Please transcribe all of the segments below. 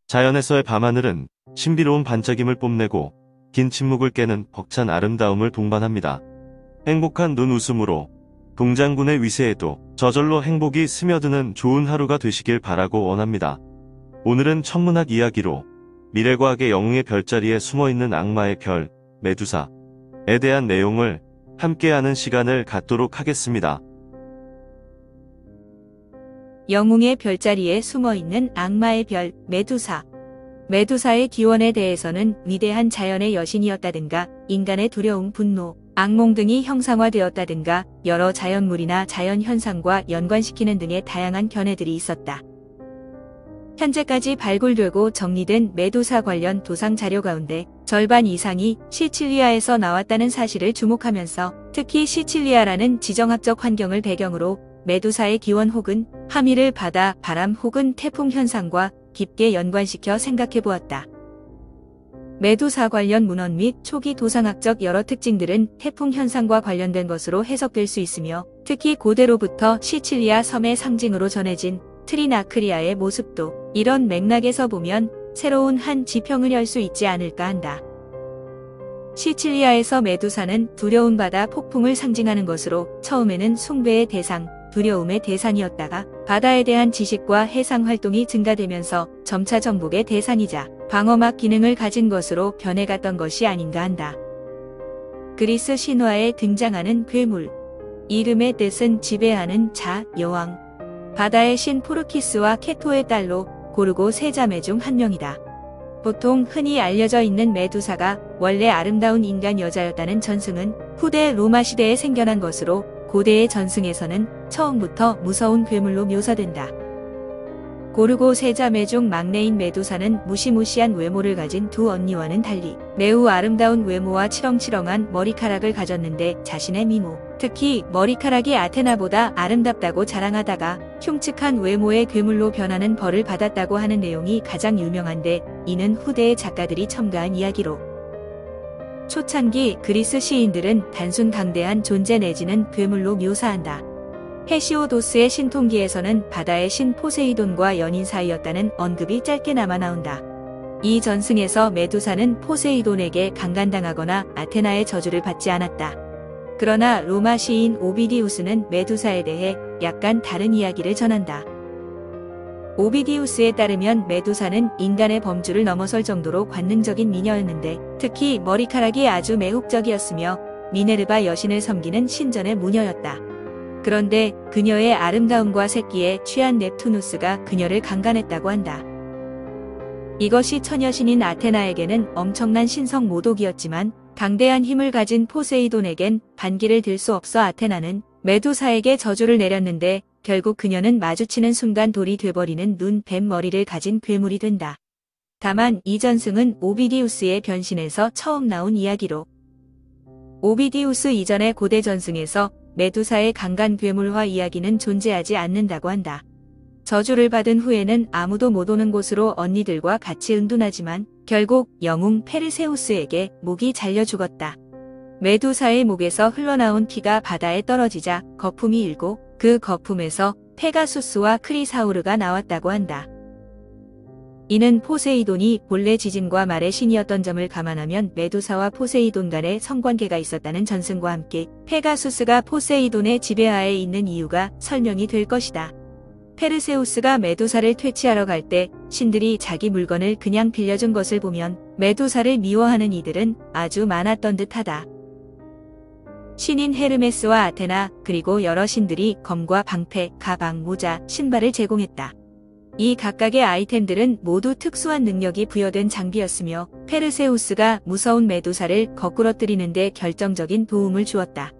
자연에서의 밤하늘은 신비로운 반짝임을 뽐내고 긴 침묵을 깨는 벅찬 아름다움을 동반합니다. 행복한 눈웃음으로 동장군의 위세에도 저절로 행복이 스며드는 좋은 하루가 되시길 바라고 원합니다. 오늘은 천문학 이야기로 미래과학의 영웅의 별자리에 숨어있는 악마의 별, 메두사에 대한 내용을 함께하는 시간을 갖도록 하겠습니다. 영웅의 별자리에 숨어있는 악마의 별, 메두사. 메두사의 기원에 대해서는 위대한 자연의 여신이었다든가 인간의 두려움, 분노, 악몽 등이 형상화되었다든가 여러 자연물이나 자연현상과 연관시키는 등의 다양한 견해들이 있었다. 현재까지 발굴되고 정리된 메두사 관련 도상 자료 가운데 절반 이상이 시칠리아에서 나왔다는 사실을 주목하면서 특히 시칠리아라는 지정학적 환경을 배경으로 메두사의 기원 혹은 함의를 바다, 바람 혹은 태풍 현상과 깊게 연관시켜 생각해보았다. 메두사 관련 문헌 및 초기 도상학적 여러 특징들은 태풍 현상과 관련된 것으로 해석될 수 있으며 특히 고대로부터 시칠리아 섬의 상징으로 전해진 트리나크리아의 모습도 이런 맥락에서 보면 새로운 한 지평을 열 수 있지 않을까 한다. 시칠리아에서 메두사는 두려운 바다 폭풍을 상징하는 것으로 처음에는 숭배의 대상, 두려움의 대상이었다가 바다에 대한 지식과 해상 활동이 증가되면서 점차 정복의 대상이자 방어막 기능을 가진 것으로 변해갔던 것이 아닌가 한다. 그리스 신화에 등장하는 괴물. 이름의 뜻은 지배하는 자, 여왕. 바다의 신 포르키스와 케토의 딸로 고르고 세 자매 중 한 명이다. 보통 흔히 알려져 있는 메두사가 원래 아름다운 인간 여자였다는 전승은 후대 로마 시대에 생겨난 것으로 고대의 전승에서는 처음부터 무서운 괴물로 묘사된다. 고르고 세 자매 중 막내인 메두사는 무시무시한 외모를 가진 두 언니와는 달리 매우 아름다운 외모와 치렁치렁한 머리카락을 가졌는데 자신의 미모, 특히 머리카락이 아테나보다 아름답다고 자랑하다가 흉측한 외모의 괴물로 변하는 벌을 받았다고 하는 내용이 가장 유명한데 이는 후대의 작가들이 첨가한 이야기로 초창기 그리스 시인들은 단순 강대한 존재 내지는 괴물로 묘사한다. 헤시오도스의 신통기에서는 바다의 신 포세이돈과 연인 사이였다는 언급이 짧게나마 나온다. 이 전승에서 메두사는 포세이돈에게 강간당하거나 아테나의 저주를 받지 않았다. 그러나 로마 시인 오비디우스는 메두사에 대해 약간 다른 이야기를 전한다. 오비디우스에 따르면 메두사는 인간의 범주를 넘어설 정도로 관능적인 미녀였는데 특히 머리카락이 아주 매혹적이었으며 미네르바 여신을 섬기는 신전의 무녀였다. 그런데 그녀의 아름다움과 새끼에 취한 넵투누스가 그녀를 강간했다고 한다. 이것이 처녀신인 아테나에게는 엄청난 신성 모독이었지만 강대한 힘을 가진 포세이돈에겐 반기를 들 수 없어 아테나는 메두사에게 저주를 내렸는데 결국 그녀는 마주치는 순간 돌이 돼버리는 눈 뱀 머리를 가진 괴물이 된다. 다만 이 전승은 오비디우스의 변신에서 처음 나온 이야기로 오비디우스 이전의 고대 전승에서 메두사의 강간 괴물화 이야기는 존재하지 않는다고 한다. 저주를 받은 후에는 아무도 못 오는 곳으로 언니들과 같이 은둔하지만 결국 영웅 페르세우스에게 목이 잘려 죽었다. 메두사의 목에서 흘러나온 피가 바다에 떨어지자 거품이 일고 그 거품에서 페가수스와 크리사우르가 나왔다고 한다. 이는 포세이돈이 본래 지진과 말의 신이었던 점을 감안하면 메두사와 포세이돈 간의 성관계가 있었다는 전승과 함께 페가수스가 포세이돈의 지배하에 있는 이유가 설명이 될 것이다. 페르세우스가 메두사를 퇴치하러 갈 때 신들이 자기 물건을 그냥 빌려준 것을 보면 메두사를 미워하는 이들은 아주 많았던 듯하다. 신인 헤르메스와 아테나 그리고 여러 신들이 검과 방패, 가방, 모자, 신발을 제공했다. 이 각각의 아이템들은 모두 특수한 능력이 부여된 장비였으며 페르세우스가 무서운 메두사를 거꾸러뜨리는 데 결정적인 도움을 주었다.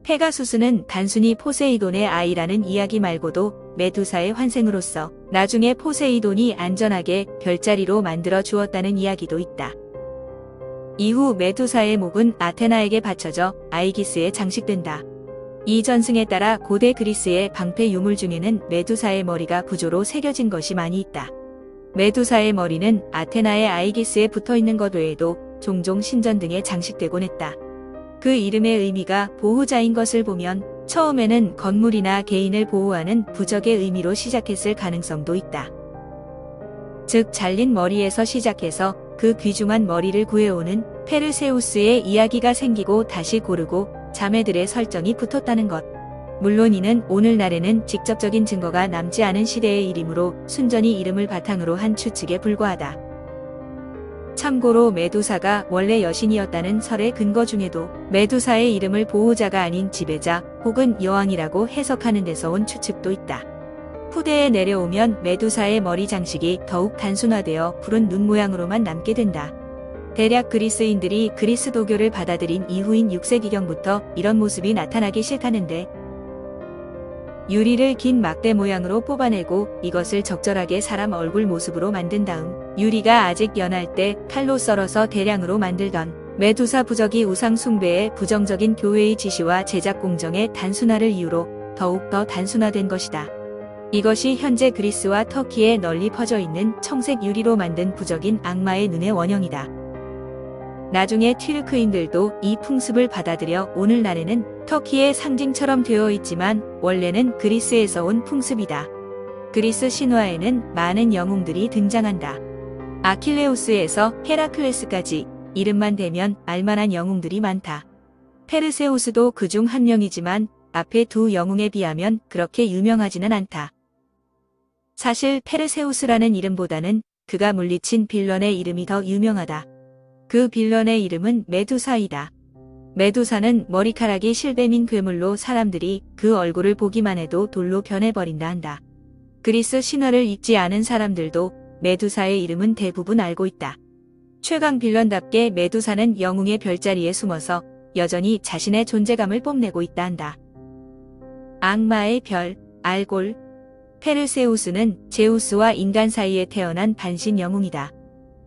페가수스는 단순히 포세이돈의 아이라는 이야기 말고도 메두사의 환생으로서 나중에 포세이돈이 안전하게 별자리로 만들어 주었다는 이야기도 있다. 이후 메두사의 목은 아테나에게 바쳐져 아이기스에 장식된다. 이 전승에 따라 고대 그리스의 방패 유물 중에는 메두사의 머리가 구조로 새겨진 것이 많이 있다. 메두사의 머리는 아테나의 아이기스에 붙어있는 것 외에도 종종 신전 등에 장식되곤 했다. 그 이름의 의미가 보호자인 것을 보면 처음에는 건물이나 개인을 보호하는 부적의 의미로 시작했을 가능성도 있다. 즉 잘린 머리에서 시작해서 그 귀중한 머리를 구해오는 페르세우스의 이야기가 생기고 다시 고르고 자매들의 설정이 붙었다는 것. 물론 이는 오늘날에는 직접적인 증거가 남지 않은 시대의 일이므로 순전히 이름을 바탕으로 한 추측에 불과하다. 참고로 메두사가 원래 여신이었다는 설의 근거 중에도 메두사의 이름을 보호자가 아닌 지배자 혹은 여왕이라고 해석하는 데서 온 추측도 있다. 후대에 내려오면 메두사의 머리 장식이 더욱 단순화되어 푸른 눈 모양으로만 남게 된다. 대략 그리스인들이 그리스도교를 받아들인 이후인 6세기경부터 이런 모습이 나타나기 시작하는데, 유리를 긴 막대 모양으로 뽑아내고 이것을 적절하게 사람 얼굴 모습으로 만든 다음 유리가 아직 연할 때 칼로 썰어서 대량으로 만들던 메두사 부적이 우상 숭배의 부정적인 교회의 지시와 제작 공정의 단순화를 이유로 더욱 더 단순화된 것이다. 이것이 현재 그리스와 터키에 널리 퍼져 있는 청색 유리로 만든 부적인 악마의 눈의 원형이다. 나중에 튀르크인들도 이 풍습을 받아들여 오늘날에는 터키의 상징처럼 되어 있지만 원래는 그리스에서 온 풍습이다. 그리스 신화에는 많은 영웅들이 등장한다. 아킬레우스에서 헤라클레스까지 이름만 대면 알만한 영웅들이 많다. 페르세우스도 그중 한 명이지만 앞에 두 영웅에 비하면 그렇게 유명하지는 않다. 사실 페르세우스라는 이름보다는 그가 물리친 빌런의 이름이 더 유명하다. 그 빌런의 이름은 메두사이다. 메두사는 머리카락이 실뱀인 괴물로 사람들이 그 얼굴을 보기만 해도 돌로 변해버린다 한다. 그리스 신화를 읽지 않은 사람들도 메두사의 이름은 대부분 알고 있다. 최강 빌런답게 메두사는 영웅의 별자리에 숨어서 여전히 자신의 존재감을 뽐내고 있다 한다. 악마의 별, 알골. 페르세우스는 제우스와 인간 사이에 태어난 반신 영웅이다.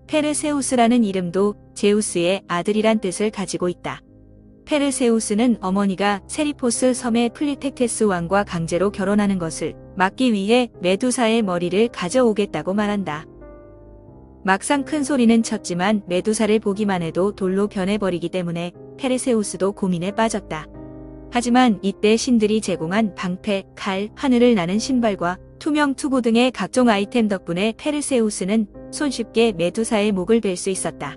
페르세우스라는 이름도 제우스의 아들이란 뜻을 가지고 있다. 페르세우스는 어머니가 세리포스 섬의 플리텍테스 왕과 강제로 결혼하는 것을 막기 위해 메두사의 머리를 가져오겠다고 말한다. 막상 큰 소리는 쳤지만 메두사를 보기만 해도 돌로 변해버리기 때문에 페르세우스도 고민에 빠졌다. 하지만 이때 신들이 제공한 방패, 칼, 하늘을 나는 신발과 투명 투구 등의 각종 아이템 덕분에 페르세우스는 손쉽게 메두사의 목을 벨 수 있었다.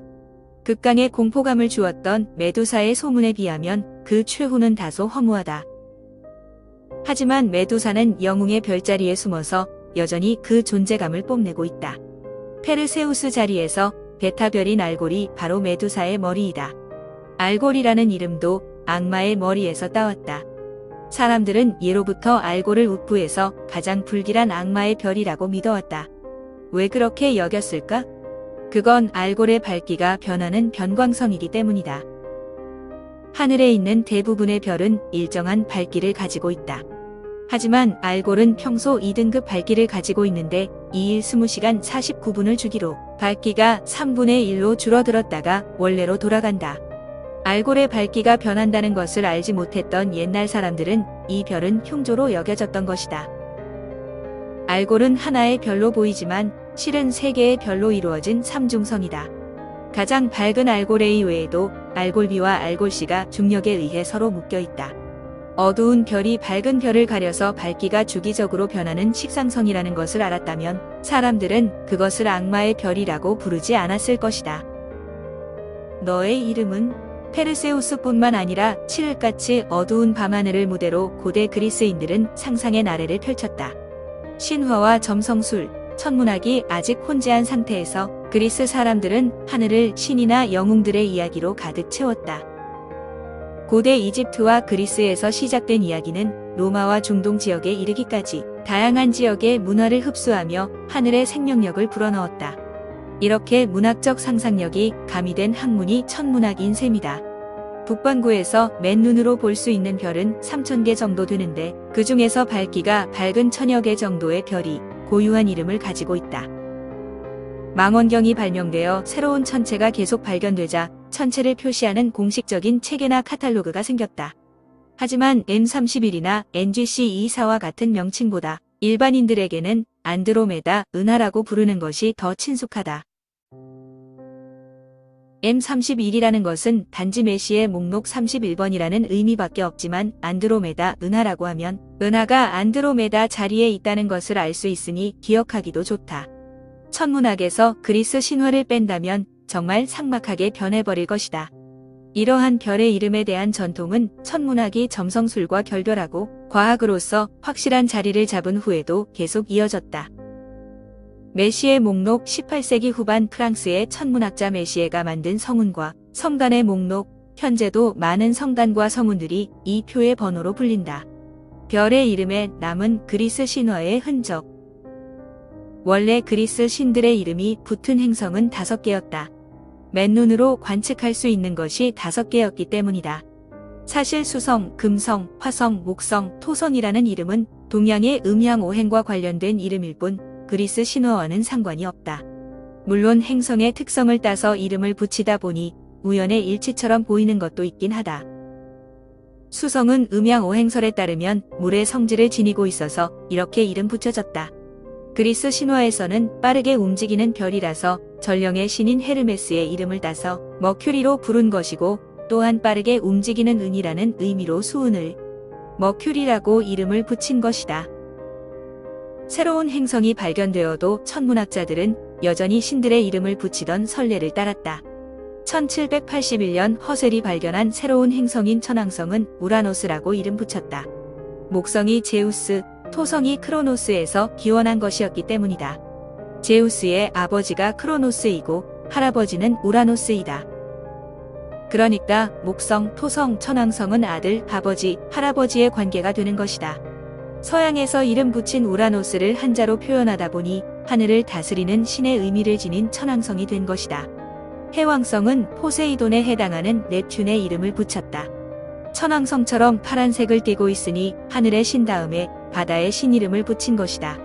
극강의 공포감을 주었던 메두사의 소문에 비하면 그 최후는 다소 허무하다. 하지만 메두사는 영웅의 별자리에 숨어서 여전히 그 존재감을 뽐내고 있다. 페르세우스 자리에서 베타별인 알골이 바로 메두사의 머리이다. 알골이라는 이름도 악마의 머리에서 따왔다. 사람들은 예로부터 알골을 우프에서 가장 불길한 악마의 별이라고 믿어왔다. 왜 그렇게 여겼을까? 그건 알골의 밝기가 변하는 변광성이기 때문이다. 하늘에 있는 대부분의 별은 일정한 밝기를 가지고 있다. 하지만 알골은 평소 2등급 밝기를 가지고 있는데 2일 20시간 49분을 주기로 밝기가 3분의 1로 줄어들었다가 원래로 돌아간다. 알골의 밝기가 변한다는 것을 알지 못했던 옛날 사람들은 이 별은 흉조로 여겨졌던 것이다. 알골은 하나의 별로 보이지만 실은 3개의 별로 이루어진 삼중성이다. 가장 밝은 알골A 외에도 알골B와 알골C가 중력에 의해 서로 묶여 있다. 어두운 별이 밝은 별을 가려서 밝기가 주기적으로 변하는 식상성이라는 것을 알았다면 사람들은 그것을 악마의 별이라고 부르지 않았을 것이다. 너의 이름은? 페르세우스뿐만 아니라 칠흑같이 어두운 밤하늘을 무대로 고대 그리스인들은 상상의 나래를 펼쳤다. 신화와 점성술, 천문학이 아직 혼재한 상태에서 그리스 사람들은 하늘을 신이나 영웅들의 이야기로 가득 채웠다. 고대 이집트와 그리스에서 시작된 이야기는 로마와 중동 지역에 이르기까지 다양한 지역의 문화를 흡수하며 하늘의 생명력을 불어넣었다. 이렇게 문학적 상상력이 가미된 학문이 천문학인 셈이다. 북반구에서 맨눈으로 볼 수 있는 별은 3000개 정도 되는데 그 중에서 밝기가 밝은 1000여 개 정도의 별이 고유한 이름을 가지고 있다. 망원경이 발명되어 새로운 천체가 계속 발견되자 천체를 표시하는 공식적인 체계나 카탈로그가 생겼다. 하지만 M31이나 NGC24와 같은 명칭보다 일반인들에게는 안드로메다 은하라고 부르는 것이 더 친숙하다. M31이라는 것은 단지 메시의 목록 31번이라는 의미밖에 없지만 안드로메다 은하라고 하면 은하가 안드로메다 자리에 있다는 것을 알 수 있으니 기억하기도 좋다. 천문학에서 그리스 신화를 뺀다면 정말 삭막하게 변해버릴 것이다. 이러한 별의 이름에 대한 전통은 천문학이 점성술과 결별하고 과학으로서 확실한 자리를 잡은 후에도 계속 이어졌다. 메시에 목록 18세기 후반 프랑스의 천문학자 메시에가 만든 성운과 성단의 목록, 현재도 많은 성단과 성운들이 이 표의 번호로 불린다. 별의 이름에 남은 그리스 신화의 흔적. 원래 그리스 신들의 이름이 붙은 행성은 5개였다. 맨눈으로 관측할 수 있는 것이 5개였기 때문이다. 사실 수성, 금성, 화성, 목성, 토성이라는 이름은 동양의 음양오행과 관련된 이름일 뿐 그리스 신화와는 상관이 없다. 물론 행성의 특성을 따서 이름을 붙이다 보니 우연의 일치처럼 보이는 것도 있긴 하다. 수성은 음양오행설에 따르면 물의 성질을 지니고 있어서 이렇게 이름 붙여졌다. 그리스 신화에서는 빠르게 움직이는 별이라서 전령의 신인 헤르메스의 이름을 따서 머큐리로 부른 것이고, 또한 빠르게 움직이는 은이라는 의미로 수은을 머큐리라고 이름을 붙인 것이다. 새로운 행성이 발견되어도 천문학자들은 여전히 신들의 이름을 붙이던 선례를 따랐다. 1781년 허셀이 발견한 새로운 행성인 천왕성은 우라노스라고 이름 붙였다. 목성이 제우스, 토성이 크로노스에서 기원한 것이었기 때문이다. 제우스의 아버지가 크로노스이고 할아버지는 우라노스이다. 그러니까 목성, 토성, 천왕성은 아들, 아버지, 할아버지의 관계가 되는 것이다. 서양에서 이름 붙인 우라노스를 한자로 표현하다 보니 하늘을 다스리는 신의 의미를 지닌 천왕성이 된 것이다. 해왕성은 포세이돈에 해당하는 넵튠의 이름을 붙였다. 천왕성처럼 파란색을 띠고 있으니 하늘의 신 다음에 바다의 신 이름을 붙인 것이다.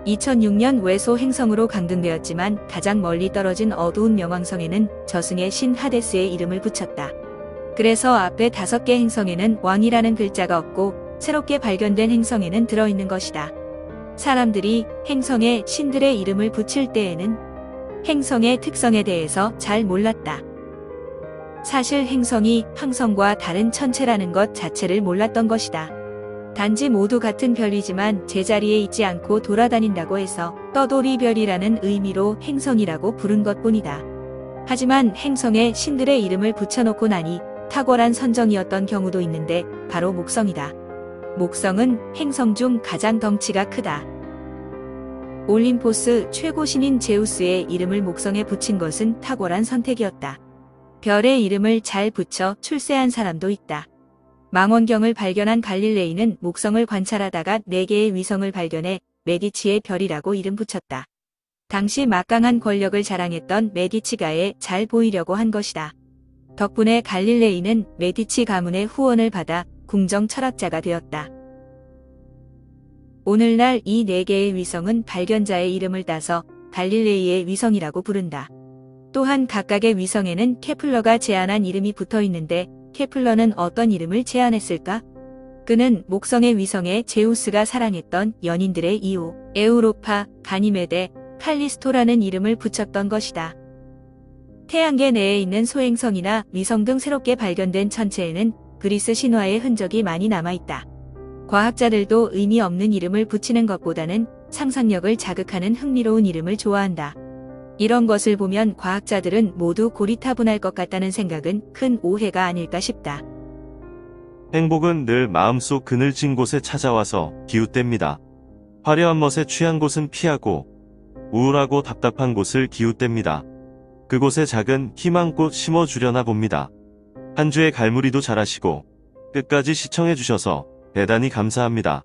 2006년 외소 행성으로 강등되었지만 가장 멀리 떨어진 어두운 명왕성에는 저승의 신 하데스의 이름을 붙였다. 그래서 앞에 5개 행성에는 왕이라는 글자가 없고 새롭게 발견된 행성에는 들어있는 것이다. 사람들이 행성에 신들의 이름을 붙일 때에는 행성의 특성에 대해서 잘 몰랐다. 사실 행성이 항성과 다른 천체라는 것 자체를 몰랐던 것이다. 단지 모두 같은 별이지만 제자리에 있지 않고 돌아다닌다고 해서 떠돌이별이라는 의미로 행성이라고 부른 것뿐이다. 하지만 행성에 신들의 이름을 붙여놓고 나니 탁월한 선정이었던 경우도 있는데 바로 목성이다. 목성은 행성 중 가장 덩치가 크다. 올림포스 최고신인 제우스의 이름을 목성에 붙인 것은 탁월한 선택이었다. 별의 이름을 잘 붙여 출세한 사람도 있다. 망원경을 발견한 갈릴레이는 목성을 관찰하다가 4개의 위성을 발견해 메디치의 별이라고 이름 붙였다. 당시 막강한 권력을 자랑했던 메디치가에 잘 보이려고 한 것이다. 덕분에 갈릴레이는 메디치 가문의 후원을 받아 궁정 철학자가 되었다. 오늘날 이 4개의 위성은 발견자의 이름을 따서 갈릴레이의 위성이라고 부른다. 또한 각각의 위성에는 케플러가 제안한 이름이 붙어 있는데 케플러는 어떤 이름을 제안했을까? 그는 목성의 위성에 제우스가 사랑했던 연인들의 이오, 에우로파, 가니메데, 칼리스토라는 이름을 붙였던 것이다. 태양계 내에 있는 소행성이나 위성 등 새롭게 발견된 천체에는 그리스 신화의 흔적이 많이 남아있다. 과학자들도 의미 없는 이름을 붙이는 것보다는 상상력을 자극하는 흥미로운 이름을 좋아한다. 이런 것을 보면 과학자들은 모두 고리타분할 것 같다는 생각은 큰 오해가 아닐까 싶다. 행복은 늘 마음속 그늘진 곳에 찾아와서 기웃댑니다. 화려한 멋에 취한 곳은 피하고 우울하고 답답한 곳을 기웃댑니다. 그곳에 작은 희망꽃 심어주려나 봅니다. 한 주의 갈무리도 잘하시고 끝까지 시청해주셔서 대단히 감사합니다.